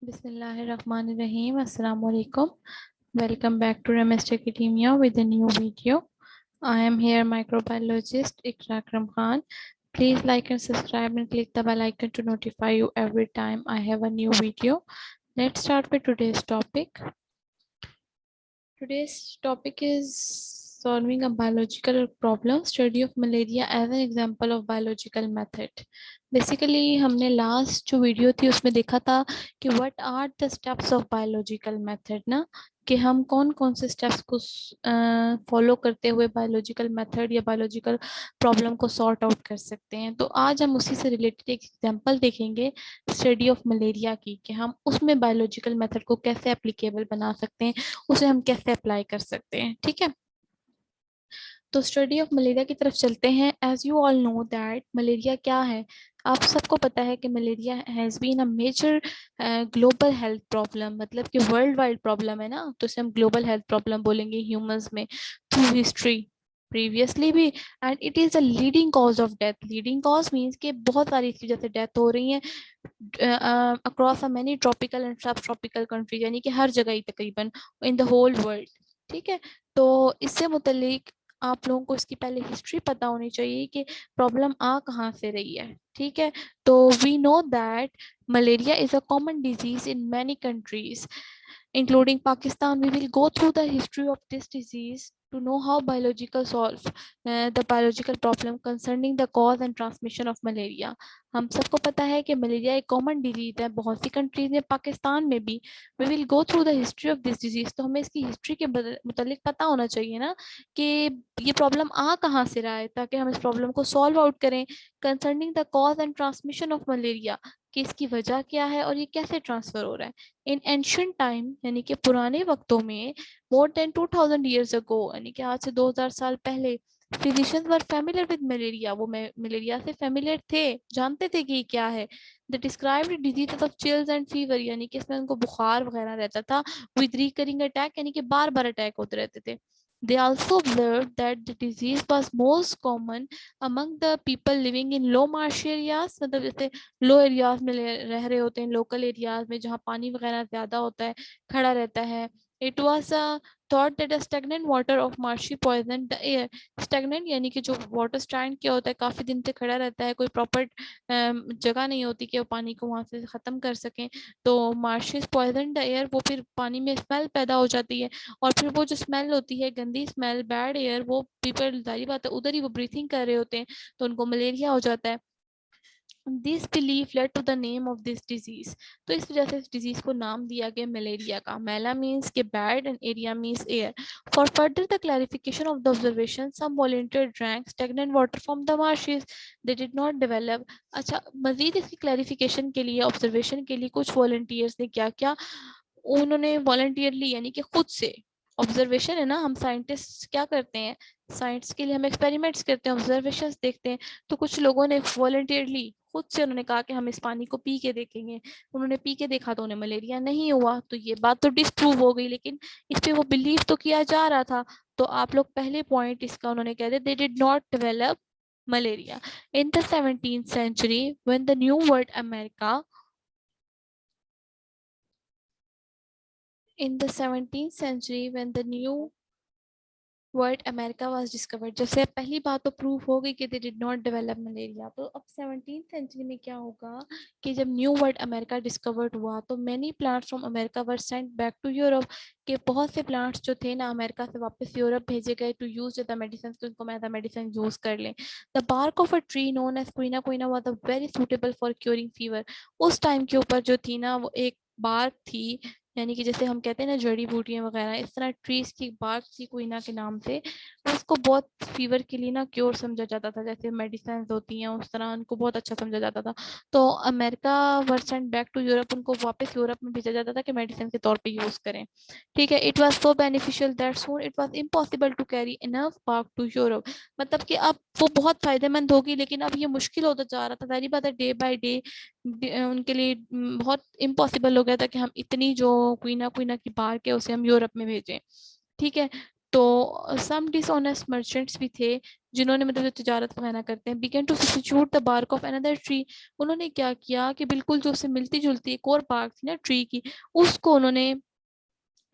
Bismillahirrahmanirrahim. Assalamu alaikum. Welcome back to Remest Academia with a new video. I am here microbiologist Ikra Akram Khan. Please like and subscribe and click the bell icon to notify you every time I have a new video. Let's start with today's topic. Today's topic is solving a biological problem, study of malaria as an example of biological method. Basically हमने last जो video थी उसमें देखा था कि what are the steps of biological method ना, कि हम कौन कौन से स्टेप्स को फॉलो करते हुए बायोलॉजिकल मेथड या बायोलॉजिकल प्रॉब्लम को सॉर्ट आउट कर सकते हैं। तो आज हम उसी से रिलेटेड एक एग्जांपल देखेंगे स्टडी ऑफ मलेरिया की, कि हम उसमें बायोलॉजिकल मेथड को कैसे एप्लीकेबल बना सकते हैं, उसे हम कैसे अप्लाई कर सकते हैं। ठीक है, तो स्टडी ऑफ मलेरिया की तरफ चलते हैं। As you all know that malaria क्या है, आप सबको पता है कि malaria has been a major global health problem, मतलब कि वर्ल्ड वाइड प्रॉब्लम है ना, तो इसे हम ग्लोबल हेल्थ प्रॉब्लम बोलेंगे ह्यूमंस में थ्रू हिस्ट्री प्रीवियसली भी। And it is a leading cause of death. Leading cause means कि बहुत सारी इसकी वजह से डेथ हो रही है across a many tropical and सब ट्रॉपिकल कंट्री, यानी कि हर जगह ही तकरीबन इन द होल वर्ल्ड। ठीक है, तो इससे मुतल्लिक आप लोगों को इसकी पहले हिस्ट्री पता होनी चाहिए कि प्रॉब्लम आ कहाँ से रही है। ठीक है, तो we know that malaria is a common disease in many countries including Pakistan. We will go through the history of this disease to know how biological solve the biological problem concerning the cause and transmission of malaria. हम सबको पता है कि malaria एक common disease है बहुत सी countries में, पाकिस्तान में भी। We will go through the history of this disease. तो हमें इसकी हिस्ट्री के मुतालिक पता होना चाहिए ना कि ये प्रॉब्लम आ कहाँ से रहा है, ताकि हम इस प्रॉब्लम को सॉल्व आउट करें concerning the cause and transmission of malaria, कि इसकी वजह क्या है और ये कैसे ट्रांसफर हो रहा है। इन एंशियंट टाइम, यानी कि पुराने वक्तों में, मोर देन 2000 ईयर्स अगो, यानी कि आज से 2000 साल पहले, physicians were familiar with malaria. वो मलेरिया से फेमिलियर थे, जानते थे कि ये क्या है। The described disease of chills and fever, यानी कि इसमें उनको बुखार वगैरह रहता था, विद रिकरिंग अटैक, यानी कि बार बार अटैक होते रहते थे। They also observed that the disease was most common among the people living in low marshy areas, मतलब जैसे लो एरियाज में रह रहे होते हैं, लोकल एरियाज में जहाँ पानी वगैरह ज़्यादा होता है, खड़ा रहता है। It was thought that a stagnant water of marshy poison the air. Stagnant यानी कि जो वाटर स्टैंड क्या होता है, काफ़ी दिन से खड़ा रहता है, कोई प्रॉपर जगह नहीं होती कि वो पानी को वहाँ से ख़त्म कर सकें। तो मार्शिस पॉइजन द एयर, वो फिर पानी में स्मेल पैदा हो जाती है, और फिर वो जो स्मेल होती है, गंदी स्मेल, बैड एयर, वो पीपल, जारी बात है, उधर ही वो ब्रीथिंग कर रहे होते हैं, तो उनको मलेरिया हो जाता है। This belief led to the name of this disease. तो इस वजह से इस डिजीज को नाम दिया गया मलेरिया का। मेला मीन्स के bad and aria means air. For further the clarification of the observation, some volunteer drank stagnant water from the marshes, they did not develop. अच्छा, मजीद इसकी क्लैरिफिकेशन के लिए, ऑब्जर्वेशन के लिए, कुछ वॉलंटियर्स ने क्या क्या, उन्होंने वॉलंटियरली, यानी कि खुद से, ऑब्जर्वेशन है ना, हम साइंटिस्ट क्या करते हैं, साइंस के लिए हम एक्सपेरिमेंट्स करते हैं, ऑब्जर्वेशंस देखते हैं। तो कुछ लोगों ने वॉलंटियरली खुद से उन्होंने कहा कि हम इस पानी को पी के देखेंगे। उन्होंने पी के देखा तो उन्हें मलेरिया नहीं हुआ, तो ये बात तो डिस्प्रूव हो गई, लेकिन इस पे वो बिलीव तो किया जा रहा था। तो आप लोग पहले पॉइंट इसका उन्होंने कह दिया, दे did not develop malaria. In the 17th century when the new world America, in the 17th century when the new word America was discovered, जैसे पहली बात तो प्रूव हो गई कि दे डिड नॉट डेवलप मलेरिया। तो अब 17th सेंचुरी में क्या होगा कि जब न्यू वर्ल्ड अमेरिका डिस्कवर्ड हुआ, तो many plants from America were sent back to Europe, के बहुत से प्लांट्स जो थे ना अमेरिका से वापस यूरोप भेजे गए टू यूज द मेडिसिन, तो उनको मैं मेडिसिन यूज कर लें। The bark of a tree known as quina quina was very suitable for curing fever. उस टाइम के ऊपर जो थी ना, वो एक बार्क थी, यानी कि जैसे हम कहते हैं ना जड़ी बूटियां वगैरह, इस तरह ट्रीज की बार्क थी क्वीना के नाम से। उसको बहुत फीवर के लिए ना क्योर समझा जाता था, जैसे मेडिसिन होती हैं उस तरह उनको बहुत अच्छा समझा जाता था। तो America were sent back to Europe, उनको वापस यूरोप में भेजा जाता था कि मेडिसिन के तौर पे यूज करें। ठीक है, it was so beneficial that soon it was impossible to carry enough bark to Europe. मतलब कि अब वो बहुत फायदेमंद होगी, लेकिन अब ये मुश्किल होता जा रहा था, सारी बात है, डे बाय डे उनके लिए बहुत इम्पॉसिबल हो गया था कि हम इतनी जो क्वीना क्वीना की बार्क है उसे हम यूरोप में भेजें। ठीक है, तो सम डिसऑनेस्ट मर्चेंट्स भी थे जिन्होंने मतलब जो तिजारत वगैरह करते हैं began to substitute the bark of another tree. उन्होंने क्या किया कि बिल्कुल जो उससे मिलती जुलती एक और बार्क थी ना ट्री की, उसको उन्होंने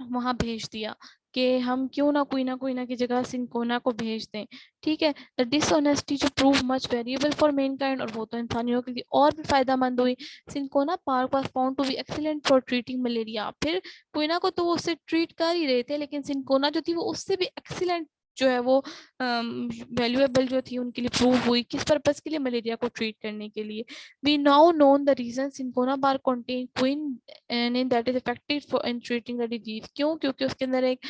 वहां भेज दिया कि हम क्यों ना कोई ना की जगह सिंकोना को भेज दें। ठीक है, द डिसऑनेस्टी जो prove much variable for Mankind, और वो तो इंसानियों के लिए और भी फायदेमंद हुई। Cinchona bark was found to be excellent for treating malaria. फिर कोयना को तो वो उससे ट्रीट कर ही रहे थे, लेकिन सिंकोना जो थी वो उससे भी एक्सीलेंट जो है वो वैल्यूएबल जो थी उनके लिए प्रूव हुई। किस पर्पज के लिए? मलेरिया को ट्रीट करने के लिए। We now known the reason cinchona bark contain quinine that is effective for in treating the disease. क्यों? क्योंकि उसके अंदर एक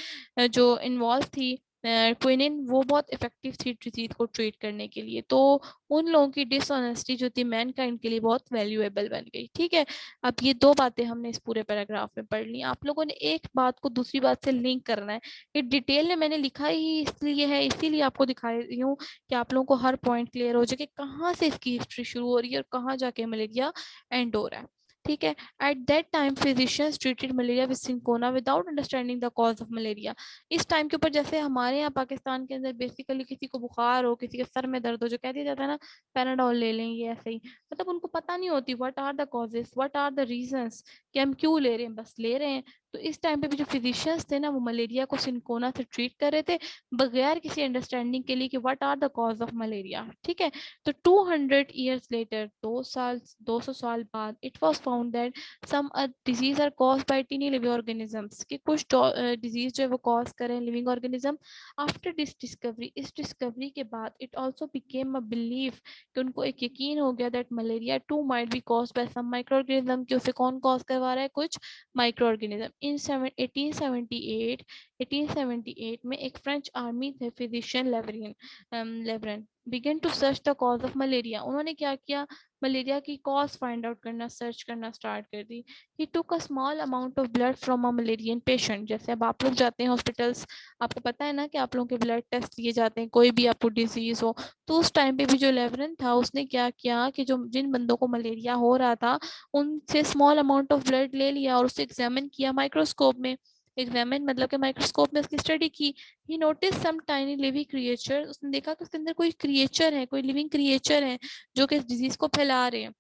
जो इन्वॉल्व थी क्विनिन, वो बहुत इफेक्टिव थी डिजीज को ट्रीट करने के लिए। तो उन लोगों की डिसऑनेस्टी जो थी मैनकाइंड के लिए बहुत वैल्यूएबल बन गई। ठीक है, अब ये दो बातें हमने इस पूरे पैराग्राफ में पढ़ ली। आप लोगों ने एक बात को दूसरी बात से लिंक करना है। ये डिटेल में मैंने लिखा ही इसलिए है, इसीलिए आपको दिखा रही हूँ कि आप लोगों को हर पॉइंट क्लियर हो जाए कि कहाँ से इसकी हिस्ट्री शुरू हो रही है और कहाँ जाके मलेरिया एंड हो रहा है। ठीक है, at that time physicians treated malaria with cinchona without understanding the cause of malaria. इस टाइम के ऊपर जैसे हमारे यहाँ पाकिस्तान के अंदर बेसिकली किसी को बुखार हो, किसी के सर में दर्द हो, जो कह दिया जाता है ना पैराडोल ले लें, ये ऐसे ही, मतलब उनको पता नहीं होती what are the causes, what are the reasons, कि हम क्यों ले रहे हैं, बस ले रहे हैं। तो इस टाइम पे भी जो फिजिशियंस थे ना, वो मलेरिया को सिंकोना से ट्रीट कर रहे थे बगैर किसी अंडरस्टैंडिंग के लिए कि what are the cause of malaria. ठीक है, तो 200 ईयर्स लेटर, 200 साल बाद, it was found that some disease are caused by tiny living organisms, कि कुछ डिजीज जो है वो कॉज करें living organism. After this discovery, इस डिस्कवरी के बाद, it also became a belief, कि उनको एक यकीन हो गया that malaria too might be caused by some micro organism, कि उसे कौन कॉज करवा रहा है? कुछ माइक्रो ऑर्गेनिज्म। इन 1878 में एक फ्रेंच आर्मी थे physician Laveran began to search the cause of malaria. उन्होंने क्या किया? मलेरिया की कॉज फाइंड आउट करना, सर्च करना स्टार्ट कर दी। He took a small amount of blood from a malarian patient. जैसे अब आप लोग जाते हैं हॉस्पिटल्स, आपको पता है ना कि आप लोगों के ब्लड टेस्ट लिए जाते हैं, कोई भी आपको डिजीज हो। तो उस टाइम पे भी जो लेवरन था, उसने क्या किया कि जो जिन बंदों को मलेरिया हो रहा था, उनसे स्मॉल अमाउंट ऑफ ब्लड ले लिया और उसे एग्जामिन किया माइक्रोस्कोप में। एग्जामिन मतलब कि माइक्रोस्कोप में उसकी स्टडी की। ही नोटिस सम टाइनी लिविंग क्रिएचर, उसने देखा कि उसके अंदर कोई क्रिएचर है, कोई लिविंग क्रिएचर है जो कि इस डिजीज को फैला रहे हैं।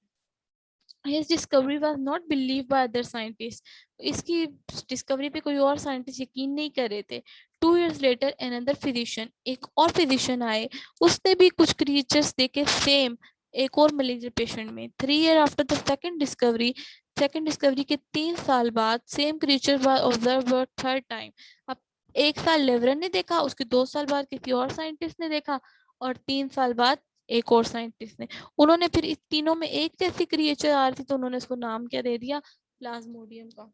His discovery was not believed by other scientists. इसकी डिस्कवरी पे कोई और साइंटिस्ट यकीन नहीं कर रहे थे। 2 years later another physician, एक और फिजिशियन आए, उसने भी कुछ क्रिएचर्स देखे सेम एक और मलेरिया पेशेंट में। 3 years after the second discovery के 3 साल बाद same creature observe third time. अब 1 साल लेवरन ने देखा, उसके 2 साल बाद किसी और साइंटिस्ट ने देखा, और 3 साल बाद एक और साइंटिस्ट ने। उन्होंने फिर इस तीनों में एक जैसी क्रिएचर आ रही थी, तो उन्होंने इसको नाम क्या दे दिया? प्लाज्मोडियम का।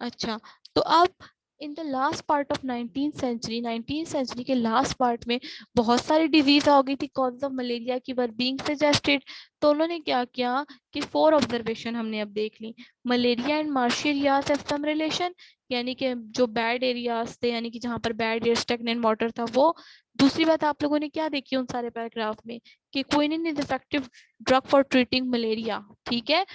अच्छा, तो अब in the last part of 19th century के लास्ट पार्ट में बहुत सारी डिजीज आ गई थी कॉज ऑफ मलेरिया की वर बीइंग सजेस्टेड। तो उन्होंने क्या किया कि 4 ऑब्जर्वेशन हमने अब देख ली। Malaria and marshy areas have some relation, यानी कि जो बैड एरियाज थे, यानी कि जहाँ पर बैड एयर स्टैग्नेंट वाटर था वो। दूसरी बात आप लोगों ने क्या देखी उन सारे पैराग्राफ में? कि quinine is effective drug for treating malaria. ठीक है,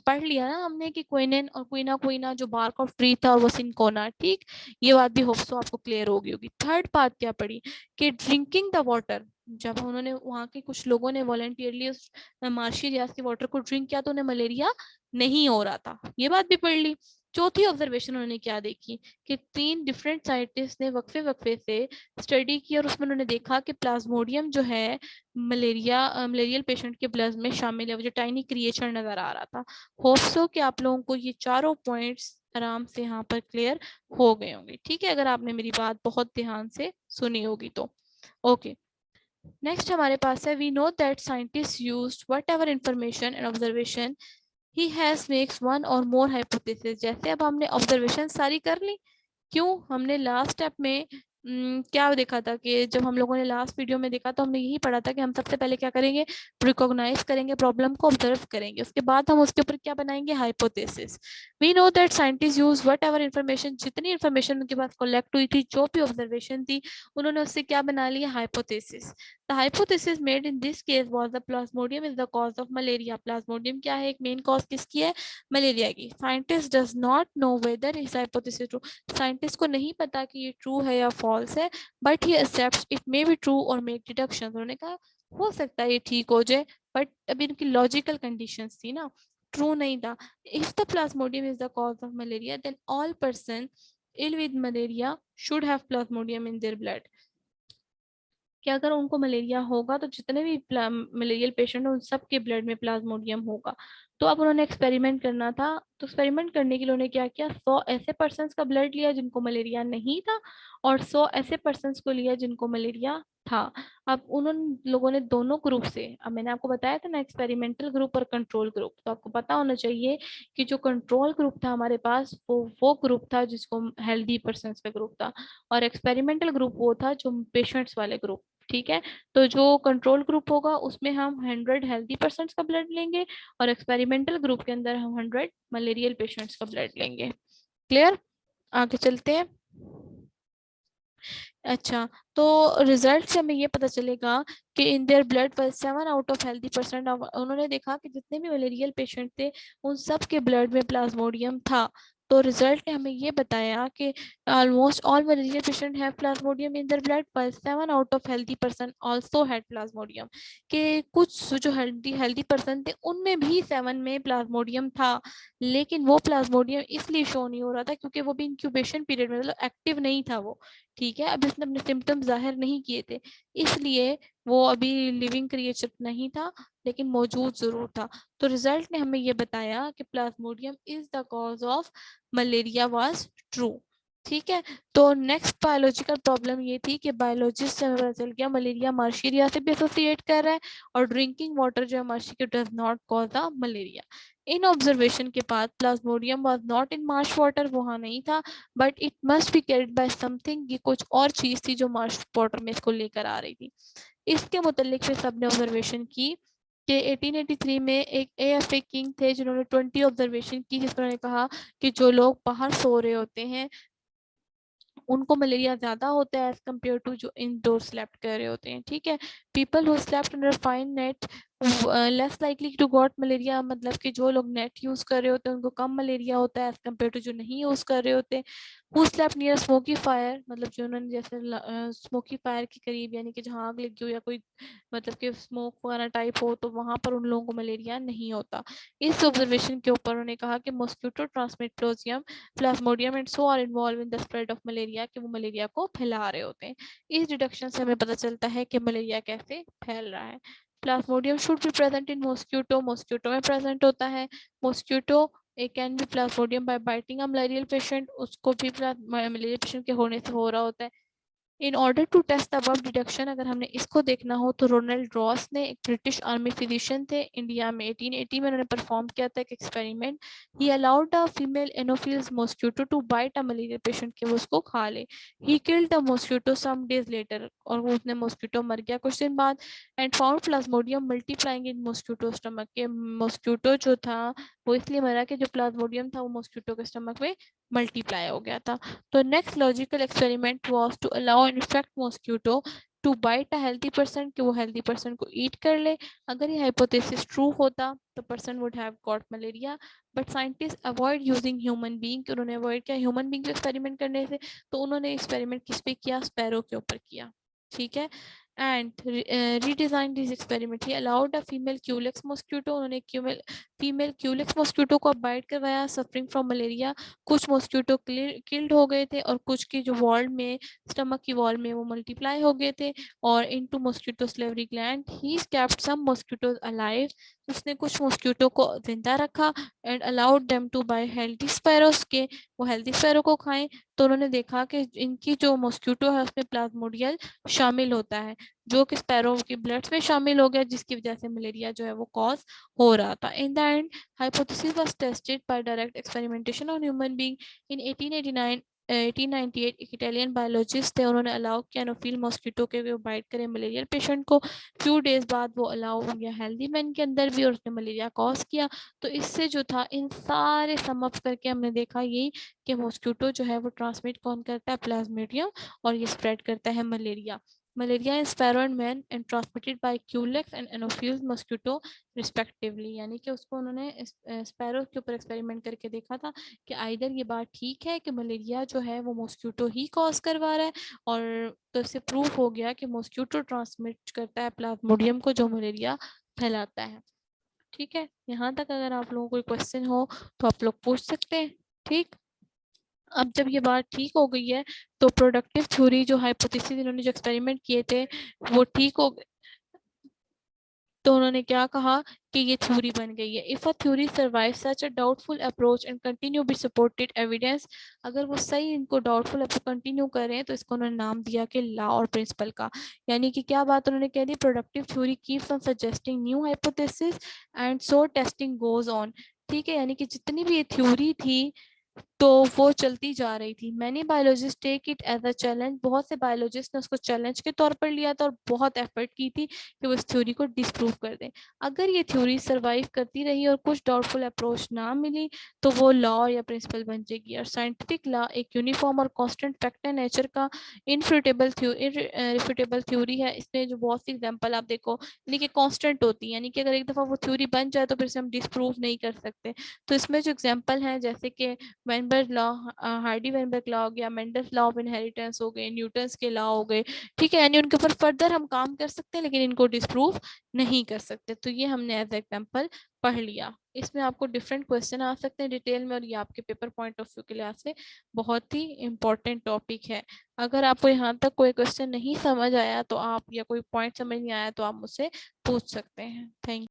पढ़ लिया ना हमने कि क्विनिन और क्विना क्विना जो बार्क ऑफ ट्री था और वो सिंकोना। ठीक, ये बात भी होप्स तो आपको क्लियर हो गई होगी। थर्ड बात क्या पढ़ी? कि ड्रिंकिंग द वाटर, जब उन्होंने वहाँ के कुछ लोगों ने वॉलंटियरली उस मार्शी रियाज के वाटर को ड्रिंक किया तो उन्हें मलेरिया नहीं हो रहा था, ये बात भी पढ़ ली। चौथी ऑब्जर्वेशन उन्होंने क्या देखी? कि 3 डिफरेंट साइंटिस्ट ने वक्फे वक्फे से स्टडी की और उसमें उन्होंने देखा कि प्लाज्मोडियम जो है मलेरियल पेशेंट के ब्लड में शामिल है, वो जो टाइनी क्रिएचर नजर आ रहा था। होप सो कि आप लोगों को ये चारों पॉइंट्स आराम से यहाँ पर क्लियर हो गए होंगे। ठीक है, अगर आपने मेरी बात बहुत ध्यान से सुनी होगी तो। ओके, नेक्स्ट हमारे पास है we know that scientist used whatever information and observation he has makes one or more hypothesis. जैसे अब हमने ऑब्जर्वेशन सारी कर ली, क्यों? हमने लास्ट स्टेप में क्या देखा था कि जब हम लोगों ने लास्ट वीडियो में देखा तो हमने यही पढ़ा था कि हम सबसे पहले क्या करेंगे? रिकॉग्नाइज करेंगे प्रॉब्लम को, ऑब्जर्व करेंगे, उसके बाद हम उसके ऊपर क्या बनाएंगे? Hypothesis. We know that scientist use whatever information, जितनी इन्फॉर्मेशन उनके पास कलेक्ट हुई थी, जो भी ऑब्जर्वेशन थी, उन्होंने उससे क्या बना लिया? Hypothesis. The hypothesis made in this case was the plasmodium is the cause of malaria. Plasmodium क्या है, एक मेन कॉज किसकी है, मलेरिया की. Scientist does not know whether his hypothesis is true. Scientist को नहीं पता कि ये true है या false है, but he accepts it may be true or make deductions. उन्होंने कहा हो सकता है ये ठीक हो जाए, but अभी इनकी लॉजिकल कंडीशंस थी ना, ट्रू नहीं था. If the plasmodium is the cause of malaria, then all person ill with malaria should have plasmodium in their blood. कि अगर उनको मलेरिया होगा तो जितने भी मलेरियल पेशेंट हैं उन सब के ब्लड में प्लाज्मोडियम होगा. तो अब उन्होंने एक्सपेरिमेंट करना था, तो एक्सपेरिमेंट करने के लिए उन्होंने क्या किया, 100 ऐसे पर्सन्स का ब्लड लिया जिनको मलेरिया नहीं था और 100 ऐसे पर्सन्स को लिया जिनको मलेरिया था. अब उन्होंने लोगों ने दोनों ग्रुप से, अब मैंने आपको बताया था ना एक्सपेरिमेंटल ग्रुप और कंट्रोल ग्रुप, तो आपको पता होना चाहिए कि जो कंट्रोल ग्रुप था हमारे पास वो ग्रुप था जिसको हेल्दी पर्सन्स का ग्रुप था, और एक्सपेरिमेंटल ग्रुप वो था जो पेशेंट्स वाले ग्रुप. ठीक है, तो जो कंट्रोल ग्रुप होगा उसमें हम 100 हेल्दी पर्सन्स का ब्लड लेंगे और एक्सपेरिमेंटल ग्रुप के अंदर हम 100 मलेरियल पेशेंट्स का ब्लड लेंगे. क्लियर, आगे चलते हैं. अच्छा, तो रिजल्ट से हमें ये पता चलेगा कि इन देयर ब्लड पर 7 आउट ऑफ हेल्दी परसेंट, उन्होंने देखा कि जितने भी मलेरियल पेशेंट थे उन सब के ब्लड में प्लाज्मोडियम था. तो रिजल्ट ने हमें ये बताया कि almost all malarial patient have Plasmodium in their blood, पर 7 out of healthy person also had Plasmodium. कि कुछ जो हेल्दी पर्सन थे उनमें भी 7 में प्लाज्मोडियम था, लेकिन वो प्लाज्मोडियम इसलिए शो नहीं हो रहा था क्योंकि वो भी इंक्यूबेशन पीरियड में, मतलब एक्टिव नहीं था वो. ठीक है, अभी उसने अपने सिम्टम्स जाहिर नहीं किए थे, इसलिए वो अभी लिविंग क्रिएचर नहीं था, लेकिन मौजूद जरूर था. तो रिजल्ट ने हमें ये बताया कि Plasmodium is the cause of malaria was true. ठीक है, तो नेक्स्ट बायोलॉजिकल प्रॉब्लम ये थी कि बायोलॉजिस्ट से हमें पता चल गया मलेरिया मार्शी एरिया से भी एसोसिएट कर रहा है और ड्रिंकिंग वाटर जो है मार्शी के does not cause the malaria. In observation के बाद Plasmodium was not in Marsh water, वहां नहीं था, but it must be carried by something, ये कुछ और चीज थी जो मार्श वाटर में इसको लेकर आ रही थी. इसके मुतालिक फिर सबने ऑब्जर्वेशन की कि 1883 में एक AFA किंग थे जिन्होंने 20 ऑब्जर्वेशन की, जिसमें उन्होंने कहा कि जो लोग बाहर सो रहे होते हैं उनको मलेरिया ज्यादा होता है एज कम्पेयर टू जो इंडोर स्लेप्ट कर रहे होते हैं. ठीक है, people who slept under fine net less likely to got malaria, मतलब कि जो लोग नेट यूज कर रहे होते हैं उनको कम मलेरिया होता है एज कम्पेयर टू जो नहीं यूज कर रहे होते. Who slept near smoky fire, मतलब जो उन्होंने जैसे स्मोकी फायर के करीब, यानी कि जहाँ आग लगी हो या कोई मतलब कि स्मोक वगैरह टाइप हो, तो वहां पर उन लोगों को मलेरिया नहीं होता. इस ऑब्जर्वेशन के ऊपर उन्होंने कहा कि मॉस्किटो ट्रांसमिट प्लोजियम plasmodium and so are involve in the spread of malaria, कि वो मलेरिया को फैला रहे होते हैं. इस डिडक्शन से हमें पता चलता है कि मलेरिया कैसे फैल रहा है. Plasmodium should be present in mosquito, mosquito में प्रेजेंट होता है. Mosquito it can be plasmodium by biting a malarial patient, उसको भी मलेरिया पेशेंट के होने से हो रहा होता है. In order to test the above deduction, अगर हमने इसको देखना हो तो रोनाल्ड रॉस ने, एक ब्रिटिश आर्मी फिजिशियन थे, इंडिया में 1880 में उन्होंने परफॉर्म किया था एक experiment. He allowed the female anopheles mosquito to bite a malaria patient, के वो उसको खा ले. He killed the mosquito some days later, और वो उसने मॉस्किटो मर गया कुछ दिन बाद. And found plasmodium multiplying in mosquito stomach, के मॉस्किटो जो था वो इसलिए मरा कि जो प्लाज्मोडियम था वो मॉस्किटो के स्टमक में मल्टीप्लाई हो गया था. तो next logical experiment was to allow infect mosquito to bite a healthy person, कि वो हेल्दी पर्सन को ईट कर ले. अगर ये हाइपोथेसिस ट्रू होता तो person would have got malaria, but scientist avoid using human being, कि उन्होंने अवॉइड किया ह्यूमन बीइंग पे एक्सपेरिमेंट करने से. तो उन्होंने एक्सपेरिमेंट किस पे किया, स्पैरो के ऊपर किया. ठीक है, and redesign this experiment, he allowed a female Culex mosquito, उन्होंने फीमेल क्यूलेक्स मॉस्किटो को बाइट करवाया सफरिंग फ्रॉम मलेरिया. कुछ मॉस्किटो किल्ड हो गए थे और कुछ की जो वॉल में, स्टमक की वॉल में वो मल्टीप्लाई हो गए थे. और into mosquito salivary gland he kept some mosquitoes alive, उसने कुछ मॉस्किटो को जिंदा रखा. And allowed them to bite healthy sparrows, के वो हेल्दी स्पैरो को खाएं. तो उन्होंने देखा कि इनकी जो मॉस्किटो है उसमें प्लाज्मोडियल शामिल होता है, जो कि स्पैरो की ब्लड में शामिल हो गया, जिसकी वजह से मलेरिया जो है वो कॉज हो रहा था. In the end hypothesis was tested by direct experimentation on human being in 1889. 1898 एक इटालियन बायोलॉजिस्ट थे, उन्होंने अलाउ किया एनोफिल मॉस्किटो के बाइट करें मलेरिया पेशेंट को. फ्यू डेज बाद वो अलाउ हो गया हेल्दी मैन के अंदर भी और उसने मलेरिया कॉज किया. तो इससे जो था इन सारे सम अप करके हमने देखा यही कि मॉस्किटो जो है वो ट्रांसमिट कौन करता है, प्लाज्मोडियम, और ये स्प्रेड करता है malaria. Malaria in sparrow and man and transmitted by Culex and Anopheles mosquito respectively. यानी कि उसको उन्होंने स्पैरो के ऊपर एक्सपेरिमेंट करके देखा था कि आइदर ये बात ठीक है कि मलेरिया जो है वो मॉस्किटो ही कॉज करवा रहा है, और तो इससे प्रूफ हो गया कि मॉस्किटो ट्रांसमिट करता है प्लाज्मोडियम को जो मलेरिया फैलाता है। ठीक है, यहाँ तक अगर आप लोगों को कोई क्वेश्चन हो तो आप लोग पूछ सकते हैं। ठीक, अब जब ये बात ठीक हो गई है तो प्रोडक्टिव थ्योरी जो हाइपोथेसिस इन्होंने जो एक्सपेरिमेंट किए थे वो ठीक हो गए, तो उन्होंने क्या कहा कि ये थ्योरी बन गई है। If a theory survive such a doubtful approach and continue be supported evidence, अगर वो सही इनको डाउटफुल अप्रोच कंटिन्यू करें तो इसको उन्होंने नाम दिया कि लॉ और प्रिंसिपल का। यानी कि क्या बात उन्होंने कह दी, productive theory keeps on suggesting new hypothesis and so testing goes on. ठीक है, यानी कि जितनी भी ये थ्योरी थी तो वो चलती जा रही थी। Many biologist take it as a challenge, बहुत से बायोलॉजिस्ट ने उसको चैलेंज के तौर पर लिया था और बहुत एफर्ट की थी कि वो इस थ्योरी को डिस्प्रूव कर दें। अगर ये थ्योरी सर्वाइव करती रही और कुछ डाउटफुल अप्रोच ना मिली तो वो लॉ या प्रिंसिपल बन जाएगी। और साइंटिफिक लॉ एक यूनिफॉर्म और कांस्टेंट फैक्ट है नेचर का, इनरिफ्यूटेबल थ्योरी है। इसमें जो बहुत सी एग्जांपल आप देखो, यानी कि कांस्टेंट होती है, यानी कि अगर एक दफ़ा वो थ्योरी बन जाए तो फिर से हम डिस्प्रूव नहीं कर सकते। तो इसमें जो एग्जांपल हैं जैसे कि Weinberg law, Hardy Weinberg law हो गया, मेंडल्स लॉ ऑफ इनहेरिटेंस हो गए, न्यूटन्स के लॉ हो गए। ठीक है, यानी उनके ऊपर फर्दर हम काम कर सकते हैं लेकिन इनको डिस्प्रूव नहीं कर सकते। तो ये हमने एज एग्जांपल पढ़ लिया। इसमें आपको डिफरेंट क्वेश्चन आ सकते हैं डिटेल में, और ये आपके पेपर पॉइंट ऑफ व्यू के लिहाज से बहुत ही इंपॉर्टेंट टॉपिक है। अगर आपको यहाँ तक कोई क्वेश्चन नहीं समझ आया तो आप, या कोई पॉइंट समझ नहीं आया तो आप मुझसे पूछ सकते हैं। थैंक